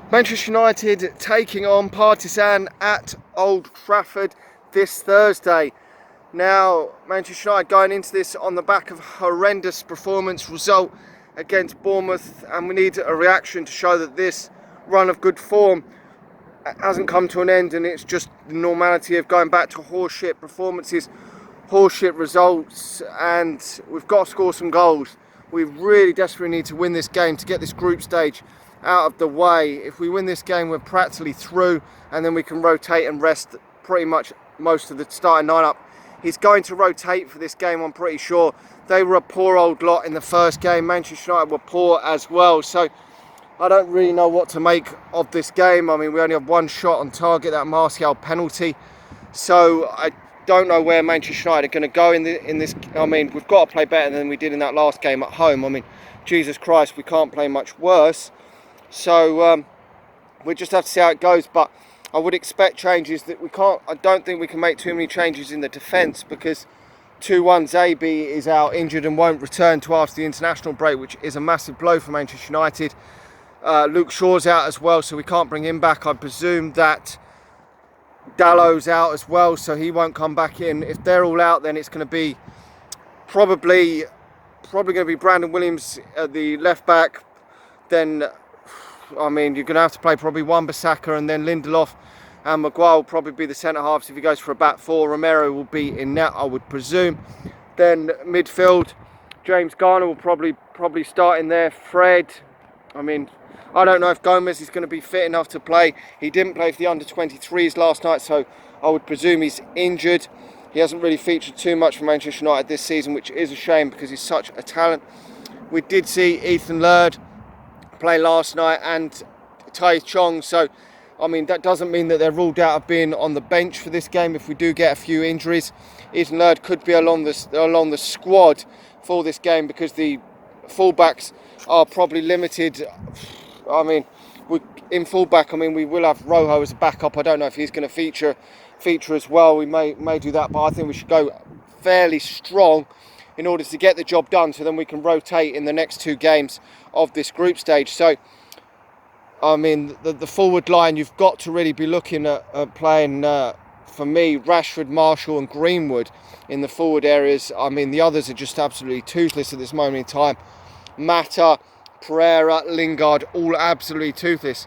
Manchester United taking on Partizan at Old Trafford this Thursday. Now, Manchester United going into this on the back of a horrendous performance result against Bournemouth, and we need a reaction to show that this run of good form hasn't come to an end and it's just the normality of going back to horseshit performances, horseshit results, and we've got to score some goals. We really desperately need to win this game to get this group stage out of the way. If we win this game, we're practically through, and then we can rotate and rest pretty much most of the starting lineup. He's going to rotate for this game, I'm pretty sure. They were a poor old lot in the first game. Manchester United were poor as well, so I don't really know what to make of this game. I mean, we only have one shot on target, that Martial penalty, so I don't know where Manchester United are going to go in this. I mean, we've got to play better than we did in that last game at home. I mean, Jesus Christ, we can't play much worse. So we just have to see how it goes. But I would expect changes that we can't. I don't think we can make too many changes in the defence because 2-1 Zabi is out injured and won't return to after the international break, which is a massive blow for Manchester United. Luke Shaw's out as well, so we can't bring him back. I presume that Dallow's out as well, so he won't come back in. If they're all out, then it's going to be probably going to be Brandon Williams at the left back. Then, I mean, you're going to have to play probably Wan-Bissaka, and then Lindelof and Maguire will probably be the centre halves. If he goes for a back four, Romero will be in net, I would presume. Then midfield, James Garner will probably start in there. Fred, I mean, I don't know if Gomez is going to be fit enough to play. He didn't play for the under-23s last night, so I would presume he's injured. He hasn't really featured too much for Manchester United this season, which is a shame because he's such a talent. We did see Ethan Laird play last night and Tai Chong, so I mean that doesn't mean that they're ruled out of being on the bench for this game if we do get a few injuries. Ethan Laird could be along the squad for this game because the fullbacks are probably limited. I mean, in fullback, I mean, we will have Rojo as a backup. I don't know if he's going to feature as well. We may do that, but I think we should go fairly strong in order to get the job done, so then we can rotate in the next two games of this group stage. So, I mean, the forward line, you've got to really be looking at playing, for me, Rashford, Marshall and Greenwood in the forward areas. I mean, the others are just absolutely toothless at this moment in time. Mata, Pereira, Lingard, all absolutely toothless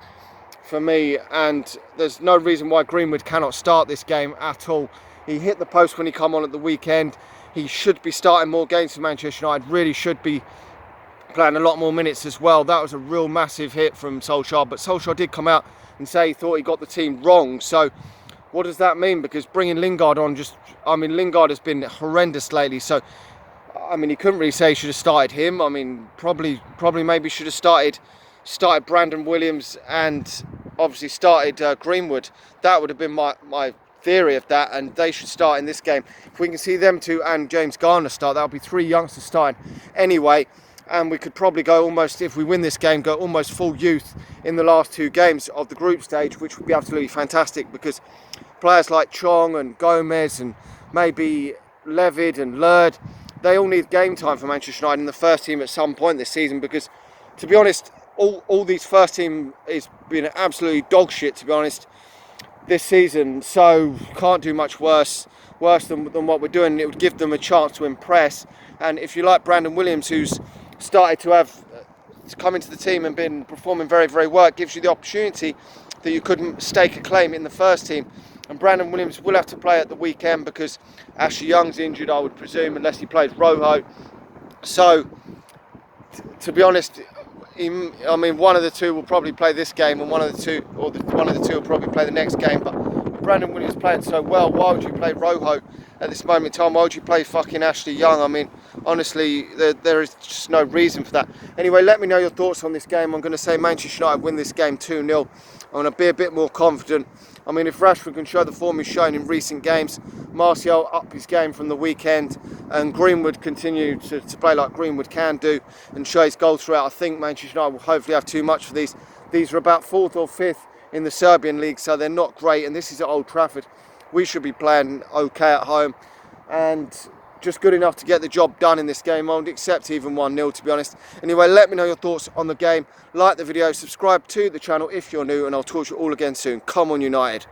for me, and there's no reason why Greenwood cannot start this game at all. He hit the post when he come on at the weekend. He should be starting more games for Manchester United, really should be playing a lot more minutes as well. That was a real massive hit from Solskjaer, but Solskjaer did come out and say he thought he got the team wrong. So what does that mean? Because bringing Lingard on Lingard has been horrendous lately, so I mean, he couldn't really say he should have started him. I mean, probably maybe should have started Brandon Williams and obviously started Greenwood. That would have been my theory of that, and they should start in this game. If we can see them two and James Garner start, that'll be three youngsters starting anyway, and we could probably go almost, if we win this game, go almost full youth in the last two games of the group stage, which would be absolutely fantastic because players like Chong and Gomez and maybe Levid and Laird, they all need game time for Manchester United in the first team at some point this season, because to be honest, all these first team is been absolutely dog shit, to be honest, this season. So can't do much worse than what we're doing. It would give them a chance to impress. And if you like Brandon Williams, who's started to have come into the team and been performing very, very well, it gives you the opportunity that you couldn't stake a claim in the first team. And Brandon Williams will have to play at the weekend because Ashley Young's injured, I would presume, unless he plays Rojo. So, to be honest, I mean, one of the two will probably play this game, and one of the two will probably play the next game. But Brandon Williams playing so well, why would you play Rojo at this moment in time? Why would you play fucking Ashley Young? I mean, honestly, there is just no reason for that. Anyway, let me know your thoughts on this game. I'm going to say Manchester United win this game 2-0. I'm going to be a bit more confident. I mean, if Rashford can show the form he's shown in recent games, Martial up his game from the weekend, and Greenwood continue to play like Greenwood can do and show his goals throughout, I think Manchester United will hopefully have too much for these. These are about 4th or 5th in the Serbian league, so they're not great, and this is at Old Trafford. We should be playing okay at home, and just good enough to get the job done in this game. I would accept even 1-0, to be honest. Anyway, let me know your thoughts on the game. Like the video, subscribe to the channel if you're new, and I'll talk to you all again soon. Come on, United.